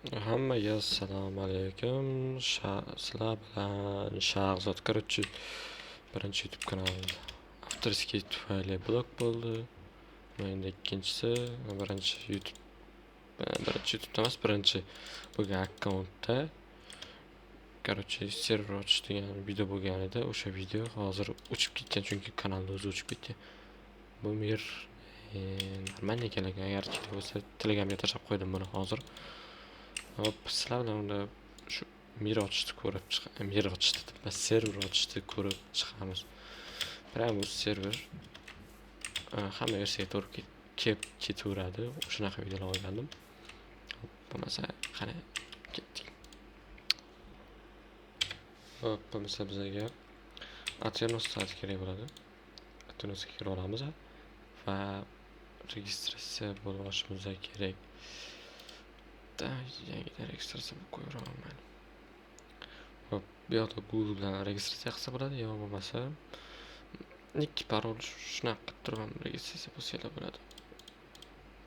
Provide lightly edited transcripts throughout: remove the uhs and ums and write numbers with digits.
Hammaga assalomu alaykum. Sizlar bilan Shahzod Karuchi birinchi YouTube kanalida avtorski tufayli blok bo'ldi. Endi ikkinchisi birinchi YouTube'da emas, birinchi bo'lgan akkauntda server ochish degan video bo'lgan edi. O'sha video hozir o'chib ketgan, chunki kanalda o'zi o'chib ketgan. Bu mer normal ekanlar. Agar kerak bo'lsa Telegramga tashlab qo'ydim buni hozir. Hop, sizlar bilan unda shu mir ochishni ko'rib server ochishni ko'rib chiqamiz. Biroq bu server hamma versiyaga to'g'ri kelib ketaveradi. Shunaqa videolar olgandim. Bo'lmasa qani ketdik. Hop, bo'lmasa bizga Aternos sayti kerak bo'ladi. Aternosga kira olamiz va registratsiya bo'lib olishimiz kerak. Yangidan registratsiya qilib qo'yaveraman. Hop, bu yoqda Google bilan registratsiya qilsa bo'ladi, yo bo'lmasa nick parol shunaqa qilib turib registratsiya bo'lsa bo'ladi.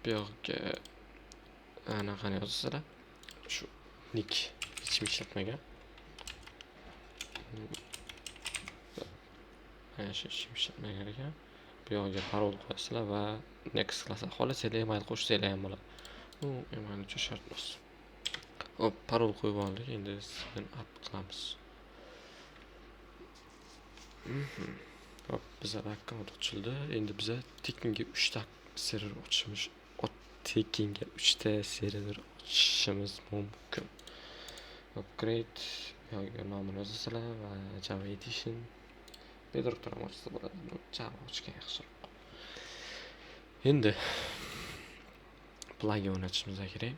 Bu yoqqa anaqani yozasizlar. Shu nick hech kim ishlatmagan. Mana shu ishlatmagan ekan. Bu yoqqa parol qo'yasizlar va next qilasizlar. Xohlasanglar email qo'shsanglar ham bo'ladi. Bu email uchun shart emas. Hop, parol qo'yib oldik. Endi sign up qilamiz. Hop, bizlar akkaunt ochildi. Endi biz tekinga 3 ta server ochishimiz, tekinga 3 ta server ochishimiz mumkin. Upgrade yoki nomini yozasizlar va Java Edition Bedrock ham ochsa bo'ladi. Java ochgan yaxshiroq. Endi plugin o'rnatishimiz kerak.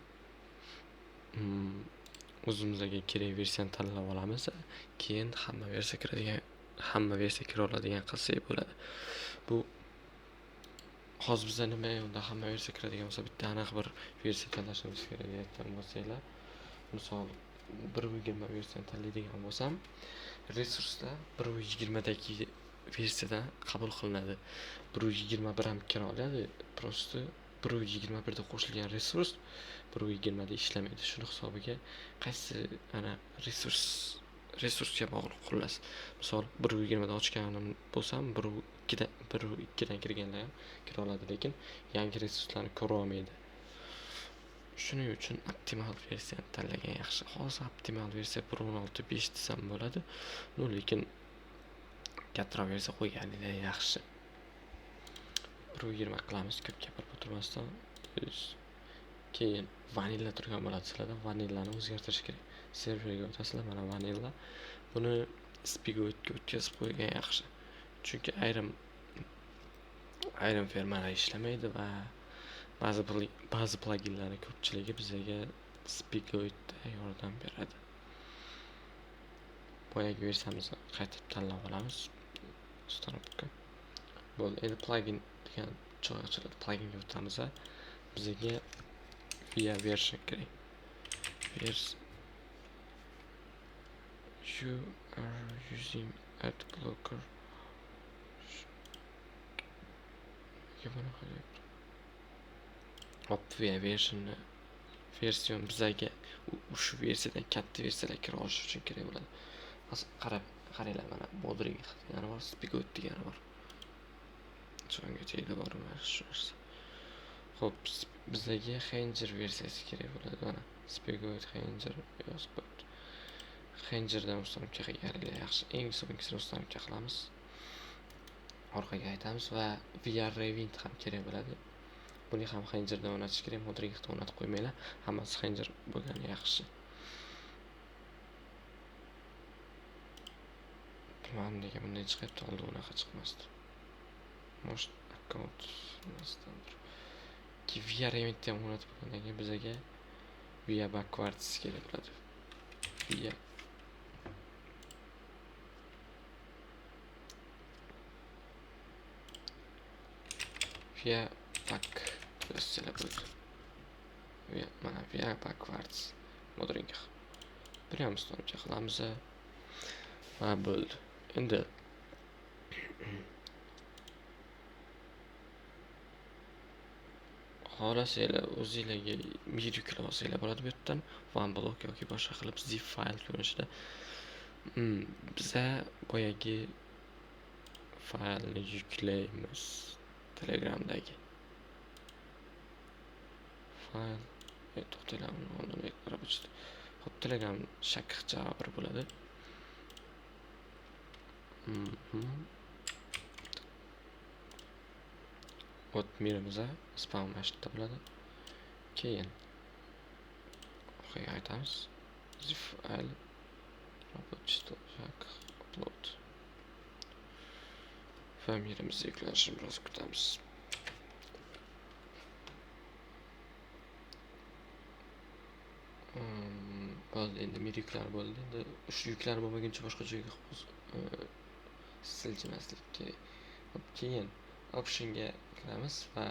O'zimizga kerak versiyani tanlab olamiz. Keyin hamma versiya kira oladigan qilsak bo'ladi. Bu hozir bizda nima unda hamma versiya kiradigan bo'lsa, bitta aniq bir versiya tanlashimiz kerak aytgan bo'lsanglar. Misol 1.20 versiyani tanlaydigan bo'lsam, resurslar 1.20 dagi versiyadan qabul qilinadi. 1.21 ham kira oladi. Prosta 1.21 da qo'shilgan resurs 1.20 da ishlamaydi. Shuni hisobiga qaysi resursga bog'liq xullas. Misol 1.20 da ochganim bo'lsam, 1.2 dan kirganlar ham kira oladi, lekin yangi resurslarni ko'ra olmaydi. Shuning uchun optimal versiyani tanlagan yaxshi. Hozir optimal versiya 1.16.5 desam bo'ladi. Lekin kattaroq versiya qo'yganinglar yaxshi. 1.20 qilamiz, ko'p gapirib o'tirmasdan. Keyin vanilla turgan bo'ladi sizlarda. Vanillani o'zgartirish kerak. Serverga o'tasizlar, mana vanilla. Buni Spigoitga o'tkazib qo'ygan yaxshi. Chunki ayrim fermalar ishlamaydi va ba'zi pluginlarning ko'pchiligi bizga Spigoitda yordam beradi. Boyagi versiyamizni qaytib tanlab olamiz. Ustanobga. Bo'ldi. Endi plugin degan joy ochiladi. Pluginga o'tamiz. Bizga via version kerak. You are using ad blocker. Hop, via version bizga shu versiyadan katta versiyalar kira olish uchun kerak bo'ladi. Qaranglar, mana Modring degani bor, Spigot degani bor. So'nggacha e'tiborim shu. Hop, bizga Hanger versiyasi kerak bo'ladi. Mana Spigot Hanger yozib qo'yibdi. Hangerdan ustanobga qilganlar yaxshi. Eng so'nggisini ustanobga qilamiz. Orqaga aytamiz va VR Revint ham kerak bo'ladi. Buni ham Hangerdan o'rnatish kerak, Modringdan o'rnatib qo'ymanglar. Hammasi Hanger bo'lgani yaxshi. Bilmadim nega bunday chiqibdi, oldin unaqa chiqmasdi. Most akkaunt emasdan. VR Revintni ham o'rnatib qo'ygandan keyin bizga VR Backwards kerak bo'ladi. VR back mana VR Backwards Modring. Birinchi ustanobga qilamiz va bo'ldi. Endi xohlasanglar o'zinglarga mir yuklab olsanglar bo'ladi bu yerdan OneBlock yoki boshqa qilib zip fayl ko'rinishida. Biza boyagi faylni yuklaymiz Telegramdagi. Fayl to'xtanglar, oldin qarab o'tishdi. Xo'p, Telegram shakqicha bir bo'ladi. O't mirimiza spam mashqda bo'ladi. Keyin aytamiz zip fayl upload. Famirimizni yuklanishini biroz kutamiz. Bo'ldi, endi mir yuklar bo'ldi. Endi shu yuklar bo'lmaguncha boshqa joyga siljimaslik kerak. Keyin optionga kiramiz va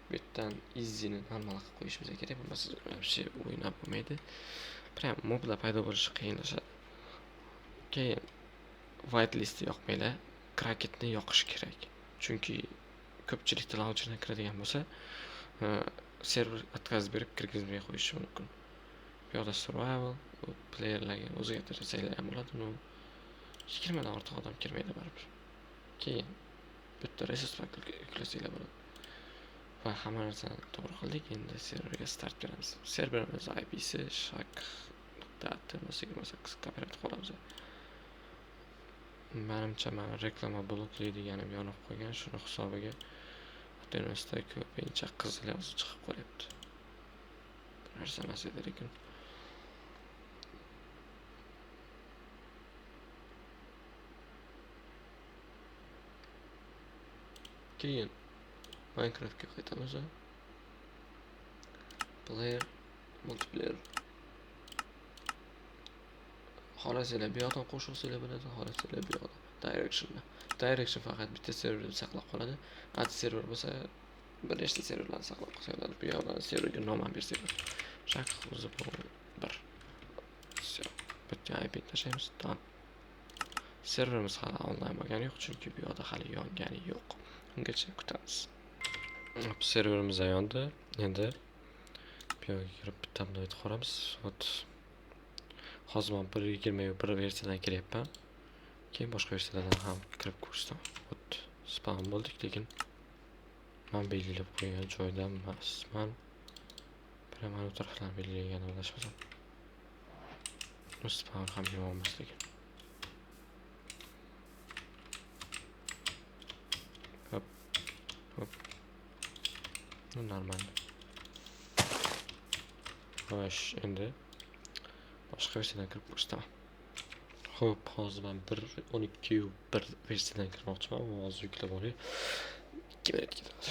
bu yerdan easy'ni normal qilib qo'yishimiz kerak. Bo'lmasa вообще o'ynab bo'lmaydi. Prям moblar paydo bo'lishi qiyinlashadi. Keyin whitelist yoqmaylar, Krakenni yoqish kerak. Chunki ko'pchilikda launcherdan kiradigan bo'lsa, server отказ berib kirgizmay qo'yishi mumkin. Bu yoqda survival playerlarga o'ziga tarasanglar ham bo'ladi. 20 dan ortiq odam kirmaydi baribir. Keyin bu yerda resource pack yuklasanglar bo'ladi. Va hamma narsani to'g'ri qildik. Endi serverga start beramiz. Serverimiz IP'si shak.at/28 copyright qilamiz. Menimcha men reklama bloklaydiganim yonib qo'ygan, shuni hisobiga Atenosda ko'pincha qizil yozuv chiqib qolyapti. Bir narsa emas edi lekin. Keyin Minecraftga qaytamiz. Player, multiplayer. Xohlasanglar bu yoqdan qo'shilsanglar bo'ladi, xohlasanglar bu yoqdan. Direction faqat bitta serverda saqlab qoladi. Ad server bo'lsa bir nechta serverlarni saqlab qolsa bo'ladi. Bu yoqdan serverga nom ham bersangiz. Shak o'zi bu bir. Bitta IP tashlaymiz. Tamam. Serverimiz hali onlayn bo'lgani yo'q, chunki bu yoqda hali yongani yo'q. Ungacha kutamiz. Serverimiz yondi. Endi bu yoqqa kirib bitta update qilamiz. Hozir men 1.21 versiyadan kiryapman. Keyin boshqa versiyalardan ham kirib ko'rsam. Spam bo'ldik, lekin men belgilab qo'ygan joydan emasman. Prямо bu taraflarni belgilagan adashmasam. Spam ham yo'qmas lekin. Hop. Normal. Xo'sh, endi boshqa versiyadan kirib ko'rsataman. Xo'p, hozir men 1.12.1 versiyadan kirmoqchiman. Hozir yuklab olay. 2 minut ketadi.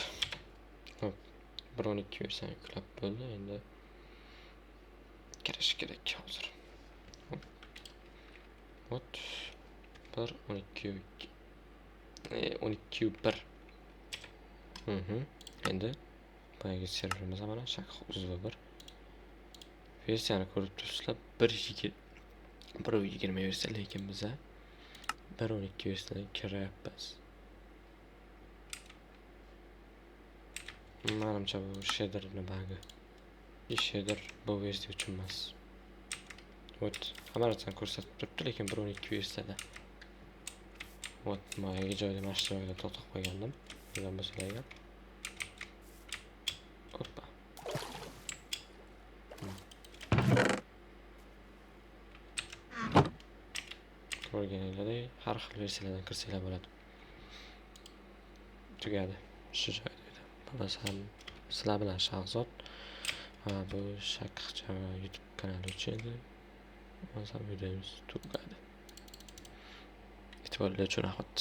Xo'p, 1.12 versiyani yuklab bo'ldi. Endi kirish kerak hozir. Hop. 1.12.1. Endi boyagi serverimiz mana shak.1 versiyani ko'rib turibsizlar. 1.20 versiya, lekin biz 1.12 versiyadan kiryapmiz. Menimcha bu shaderning bagi. Shader bu versiya uchun emas. Hamma narsani ko'rsatib turibdi, lekin 1.12 versiyada. Mayga joyda mana shu joyda to'xtab qo'ygandim. Bilgan bo'lsanglar agar. Hoppa. Ko'rganingizdek, har xil versiyalardan kirsanglar bo'ladi. Tugadi. Shu joyda edi. Bilasam, sizlar bilan Shahzod va bu Shakcha YouTube kanali uchun edi. Bilasam videomiz tugadi. E'tiborli uchun rahmat.